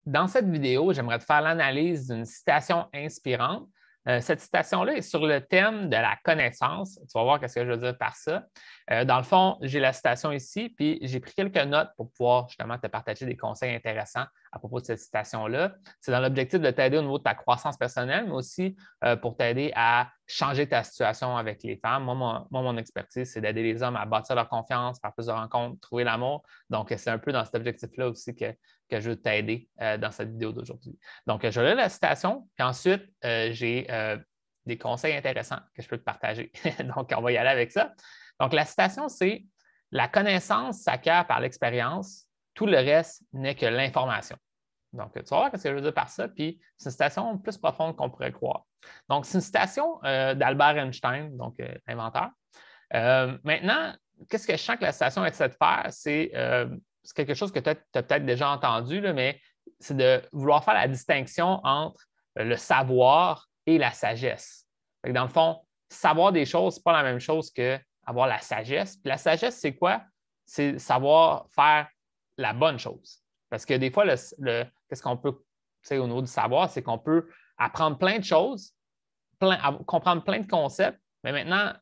Dans cette vidéo, j'aimerais te faire l'analyse d'une citation inspirante. Cette citation-là est sur le thème de la connaissance. Tu vas voir ce que je veux dire par ça. Dans le fond, j'ai la citation ici, puis j'ai pris quelques notes pour pouvoir justement te partager des conseils intéressants à propos de cette citation-là. C'est dans l'objectif de t'aider au niveau de ta croissance personnelle, mais aussi pour t'aider à changer ta situation avec les femmes. Moi, mon expertise, c'est d'aider les hommes à bâtir leur confiance, faire plus de rencontres, trouver l'amour. Donc, c'est un peu dans cet objectif-là aussi que je veux t'aider dans cette vidéo d'aujourd'hui. Donc, je lis la citation, puis ensuite, j'ai des conseils intéressants que je peux te partager. Donc, on va y aller avec ça. Donc, la citation, c'est « La connaissance s'acquiert par l'expérience, tout le reste n'est que l'information ». Donc, tu vas voir ce que je veux dire par ça, puis c'est une citation plus profonde qu'on pourrait croire. Donc, c'est une citation d'Albert Einstein, donc l'inventeur. Maintenant, qu'est-ce que je sens que la citation essaie de faire? C'est quelque chose que tu as peut-être déjà entendu, là, mais c'est de vouloir faire la distinction entre le savoir et la sagesse. Dans le fond, savoir des choses, ce n'est pas la même chose qu'avoir la sagesse. Puis la sagesse, c'est quoi? C'est savoir faire la bonne chose. Parce que des fois, qu'est-ce qu'on peut, au niveau du savoir, c'est qu'on peut apprendre plein de choses, comprendre plein de concepts, mais maintenant,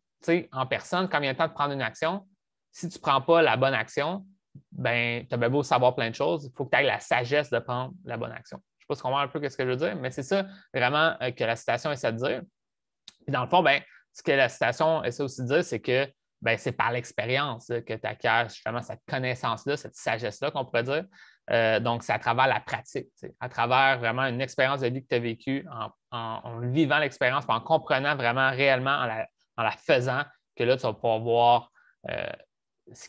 en personne, quand il vient le temps de prendre une action, si tu ne prends pas la bonne action, ben, tu as bien beau savoir plein de choses, il faut que tu aies la sagesse de prendre la bonne action. Je ne sais pas si tu comprends un peu ce que je veux dire, mais c'est ça vraiment que la citation essaie de dire. Puis dans le fond, ben, ce que la citation essaie aussi de dire, c'est que ben, c'est par l'expérience que tu acquiers justement cette connaissance-là, cette sagesse-là qu'on pourrait dire. Donc, c'est à travers la pratique, à travers vraiment une expérience de vie que tu as vécue, en vivant l'expérience, en comprenant vraiment réellement, en la faisant, que là, tu vas pouvoir voir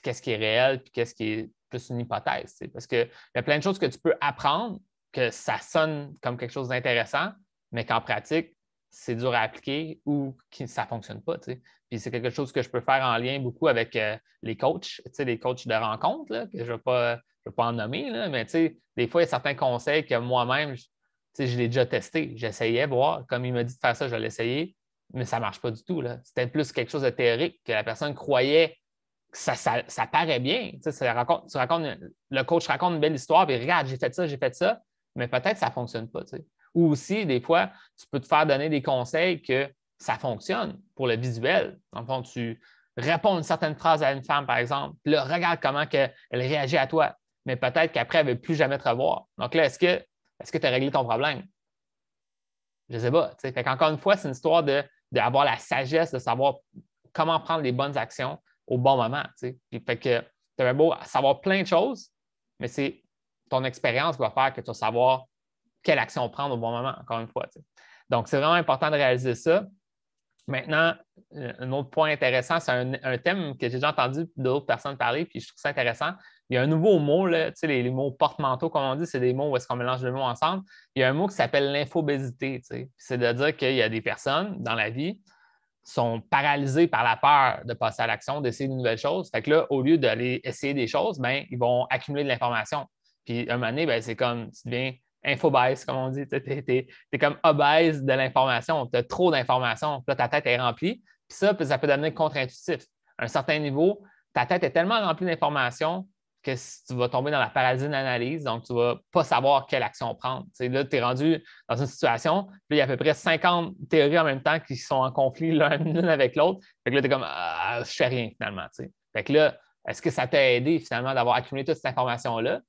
qu'est-ce qui est réel puis qu'est-ce qui est plus une hypothèse. Parce qu'il y a plein de choses que tu peux apprendre, que ça sonne comme quelque chose d'intéressant, mais qu'en pratique, c'est dur à appliquer ou que ça ne fonctionne pas. Puis c'est quelque chose que je peux faire en lien beaucoup avec les coachs, les coachs de rencontre, là, que je ne vais pas en nommer, là, mais des fois, il y a certains conseils que moi-même, je l'ai déjà testé. J'essayais voir, comme il m'a dit de faire ça, je l'ai essayé, mais ça ne marche pas du tout. C'était plus quelque chose de théorique que la personne croyait que ça paraît bien. Le coach raconte une belle histoire, puis regarde, j'ai fait ça, mais peut-être que ça ne fonctionne pas. Ou aussi, des fois, tu peux te faire donner des conseils que ça fonctionne pour le visuel. En fond, tu réponds une certaine phrase à une femme, par exemple, puis là, regarde comment elle réagit à toi. Mais peut-être qu'après, elle ne veut plus jamais te revoir. Donc là, est-ce que tu as réglé ton problème? Je ne sais pas. Fait qu'encore une fois, c'est une histoire d'avoir la sagesse de savoir comment prendre les bonnes actions au bon moment. Puis, fait que tu as beau savoir plein de choses, mais c'est ton expérience qui va faire que tu vas savoir quelle action prendre au bon moment, encore une fois. Donc, c'est vraiment important de réaliser ça. Maintenant, un autre point intéressant, c'est un thème que j'ai déjà entendu d'autres personnes parler, puis je trouve ça intéressant. Il y a un nouveau mot, là, les mots porte-manteau, comme on dit, c'est des mots où est-ce qu'on mélange deux mots ensemble. Il y a un mot qui s'appelle l'infobésité. C'est de dire qu'il y a des personnes dans la vie qui sont paralysées par la peur de passer à l'action, d'essayer de nouvelles choses. Fait que là, au lieu d'aller essayer des choses, ben, ils vont accumuler de l'information. Puis, un moment donné, ben, c'est comme tu deviens infobèse, comme on dit. Tu es comme obèse de l'information. Tu as trop d'informations. Là, ta tête est remplie. Puis ça peut devenir contre-intuitif. À un certain niveau, ta tête est tellement remplie d'informations que tu vas tomber dans la paralysie d'analyse, donc tu ne vas pas savoir quelle action prendre. Là, tu es rendu dans une situation, puis il y a à peu près 50 théories en même temps qui sont en conflit l'une avec l'autre. Fait que là, tu es comme je ne fais rien finalement. Fait que là, est-ce que ça t'a aidé finalement d'avoir accumulé toute cette information-là?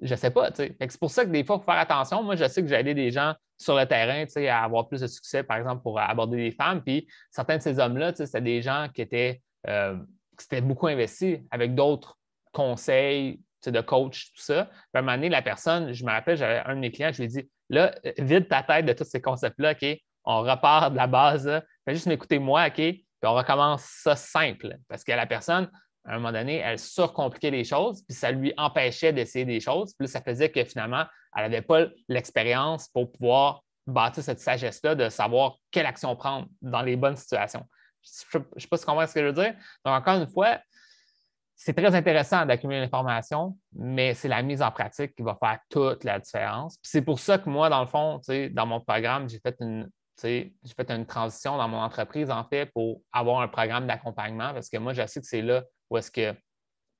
Je ne sais pas. C'est pour ça que des fois, il faut faire attention. Moi, je sais que j'ai aidé des gens sur le terrain à avoir plus de succès, par exemple, pour aborder des femmes. Puis certains de ces hommes-là, c'était des gens qui s'étaient beaucoup investis avec d'autres conseils de coach, tout ça. Puis à un moment donné, la personne, je me rappelle, j'avais un de mes clients, je lui ai dit là, vide ta tête de tous ces concepts-là, OK? On repart de la base, là. Fais juste m'écouter moi, OK? Puis on recommence ça simple. Parce que la personne, à un moment donné, elle surcompliquait les choses, puis ça lui empêchait d'essayer des choses. Puis là, ça faisait que finalement, elle n'avait pas l'expérience pour pouvoir bâtir cette sagesse-là de savoir quelle action prendre dans les bonnes situations. Je ne sais pas si tu comprends ce que je veux dire. Donc, encore une fois, c'est très intéressant d'accumuler l'information, mais c'est la mise en pratique qui va faire toute la différence. Puis c'est pour ça que moi, dans le fond, dans mon programme, j'ai fait une transition dans mon entreprise, en fait, pour avoir un programme d'accompagnement, parce que moi, je sais que c'est là où est-ce que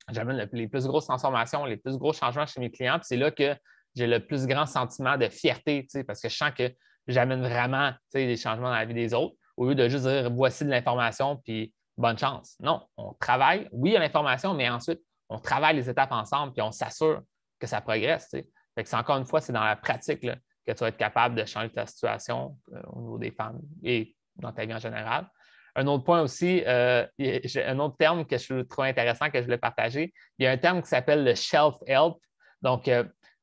j'amène les plus grosses transformations, les plus gros changements chez mes clients. Puis c'est là que j'ai le plus grand sentiment de fierté, parce que je sens que j'amène vraiment des changements dans la vie des autres, au lieu de juste dire voici de l'information, puis bonne chance. Non, on travaille, oui, il y a l'information, mais ensuite, on travaille les étapes ensemble, puis on s'assure que ça progresse. Fait que c'est encore une fois, c'est dans la pratique là, que tu vas être capable de changer ta situation au niveau des femmes et dans ta vie en général. Un autre point aussi, j'ai un autre terme que je trouve intéressant que je voulais partager. Il y a un terme qui s'appelle le self-help. Donc,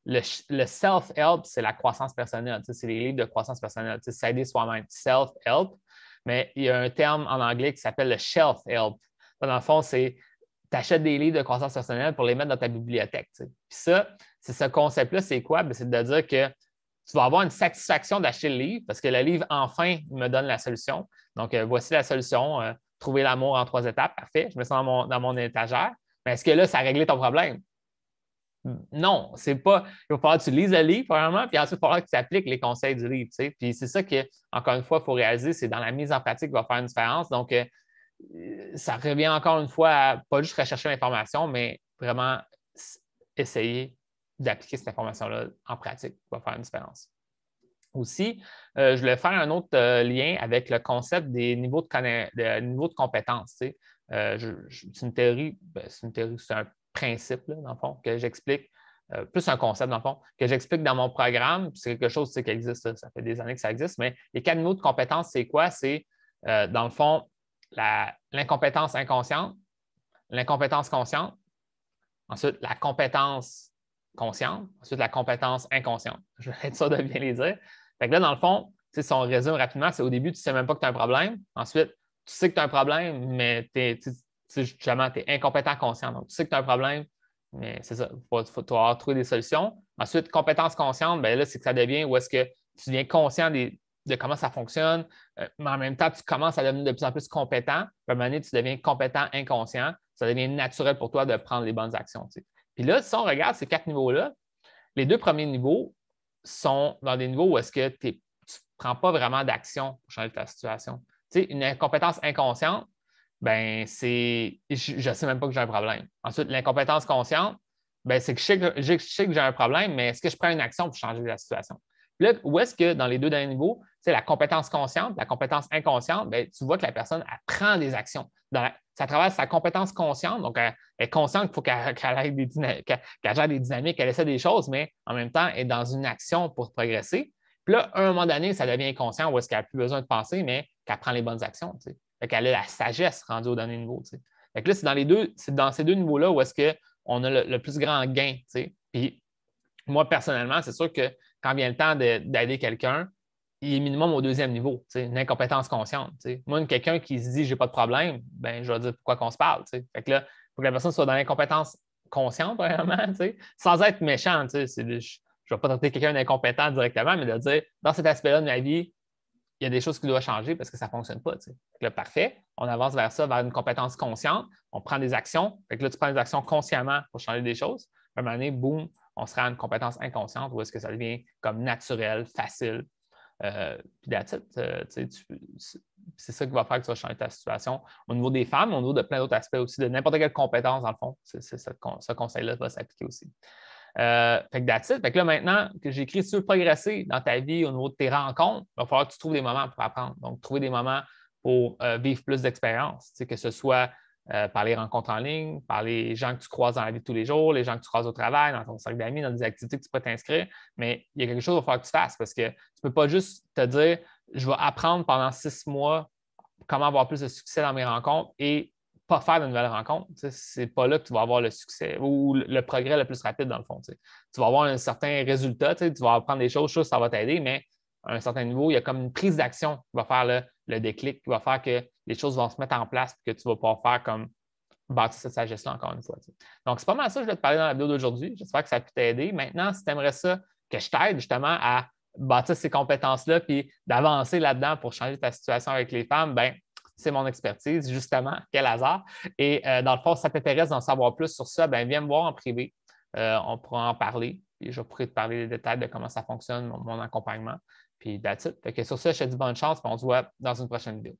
le self-help, c'est la croissance personnelle. C'est les livres de croissance personnelle. S'aider soi-même. Self-help. Mais il y a un terme en anglais qui s'appelle le shelf-help. Dans le fond, c'est tu achètes des livres de croissance personnelle pour les mettre dans ta bibliothèque. Puis ça, c'est ce concept-là, c'est quoi? C'est de dire que tu vas avoir une satisfaction d'acheter le livre parce que le livre, enfin, me donne la solution. Donc, voici la solution. Trouver l'amour en 3 étapes. Parfait. Je mets ça dans mon étagère. Mais est-ce que là, ça a réglé ton problème? Non, c'est pas. Il va falloir que tu lises le livre, premièrement, puis ensuite, il va falloir que tu appliques les conseils du livre. Puis c'est ça que, encore une fois, il faut réaliser, c'est dans la mise en pratique qui va faire une différence. Donc, ça revient encore une fois à pas juste rechercher l'information, mais vraiment essayer d'appliquer cette information-là en pratique qui va faire une différence. Aussi, je voulais faire un autre lien avec le concept des niveaux de compétences. C'est une théorie, c'est un principe, là, dans le fond, que j'explique, plus un concept, dans le fond, que j'explique dans mon programme. C'est quelque chose qui existe, ça fait des années que ça existe, mais les 4 niveaux de compétences, c'est quoi? C'est, dans le fond, l'incompétence inconsciente, l'incompétence consciente, ensuite la compétence consciente, ensuite la compétence inconsciente. Je vais être sûr de bien les dire. Fait que là, dans le fond, si on résume rapidement, c'est au début, tu ne sais même pas que tu as un problème. Ensuite, tu sais que tu as un problème, mais justement, tu es incompétent conscient. Donc, tu sais que tu as un problème, mais c'est ça, il faut trouver des solutions. Ensuite, compétence consciente, bien là, c'est que ça devient où est-ce que tu deviens conscient de comment ça fonctionne, mais en même temps, tu commences à devenir de plus en plus compétent. À un moment donné, tu deviens compétent inconscient. Ça devient naturel pour toi de prendre les bonnes actions. Puis là, si on regarde ces 4 niveaux-là, les 2 premiers niveaux sont dans des niveaux où est-ce que tu ne prends pas vraiment d'action pour changer ta situation. Une incompétence inconsciente, ben c'est je ne sais même pas que j'ai un problème. Ensuite, l'incompétence consciente, ben c'est que je sais que j'ai un problème, mais est-ce que je prends une action pour changer la situation? Puis là, où est-ce que dans les 2 derniers niveaux, la compétence consciente, la compétence inconsciente, bien, tu vois que la personne elle prend des actions. Ça traverse sa compétence consciente, donc elle est consciente qu'il faut qu'elle gère des dynamiques, qu'elle essaie des choses, mais en même temps, elle est dans une action pour progresser. Puis là, à un moment donné, ça devient inconscient où est-ce qu'elle n'a plus besoin de penser, mais qu'elle prend les bonnes actions. Fait qu'elle a la sagesse rendue au dernier niveau. Fait que là, c'est dans ces 2 niveaux-là où est-ce qu'on a le plus grand gain. Puis moi, personnellement, c'est sûr que quand vient le temps d'aider quelqu'un, il est minimum au 2e niveau, une incompétence consciente. Moi, quelqu'un qui se dit j'ai pas de problème, ben, je vais dire pourquoi qu'on se parle. Fait que là, il faut que la personne soit dans l'incompétence consciente, vraiment, sans être méchant. Je ne vais pas traiter quelqu'un d'incompétent directement, mais de dire dans cet aspect-là de ma vie, il y a des choses qui doivent changer parce que ça ne fonctionne pas. Là, parfait, on avance vers ça, vers une compétence consciente, on prend des actions. Fait que là, tu prends des actions consciemment pour changer des choses. À un moment donné, boum, on sera à une compétence inconsciente où est-ce que ça devient comme naturel, facile. Puis c'est ça qui va faire que tu vas changer ta situation au niveau des femmes, au niveau de plein d'autres aspects aussi, de n'importe quelle compétence, dans le fond. Ce conseil-là va s'appliquer aussi. Fait que that's it. Fait que là, maintenant que j'ai écrit sur progresser dans ta vie au niveau de tes rencontres, il va falloir que tu trouves des moments pour apprendre. Donc, trouver des moments pour vivre plus d'expérience, que ce soit par les rencontres en ligne, par les gens que tu croises dans la vie de tous les jours, les gens que tu croises au travail, dans ton cercle d'amis, dans des activités que tu peux t'inscrire. Mais il y a quelque chose qu'il va falloir que tu fasses parce que tu ne peux pas juste te dire je vais apprendre pendant 6 mois comment avoir plus de succès dans mes rencontres et pas faire de nouvelles rencontres. C'est pas là que tu vas avoir le succès ou le progrès le plus rapide, dans le fond. Tu vas avoir un certain résultat, tu vas apprendre des choses, ça va t'aider, mais à un certain niveau, il y a comme une prise d'action qui va faire le déclic, qui va faire que les choses vont se mettre en place et que tu vas pouvoir faire comme bâtir cette sagesse-là encore une fois. Donc, c'est pas mal ça que je vais te parler dans la vidéo d'aujourd'hui. J'espère que ça a pu t'aider. Maintenant, si tu aimerais ça, que je t'aide justement à bâtir ces compétences-là puis d'avancer là-dedans pour changer ta situation avec les femmes, bien, c'est mon expertise, justement. Quel hasard. Et dans le fond, si ça t'intéresse d'en savoir plus sur ça, bien, viens me voir en privé. On pourra en parler. Puis je pourrais te parler des détails de comment ça fonctionne, mon accompagnement. Puis that's it. Fait que sur ça, je te dis bonne chance. Puis on se voit dans une prochaine vidéo.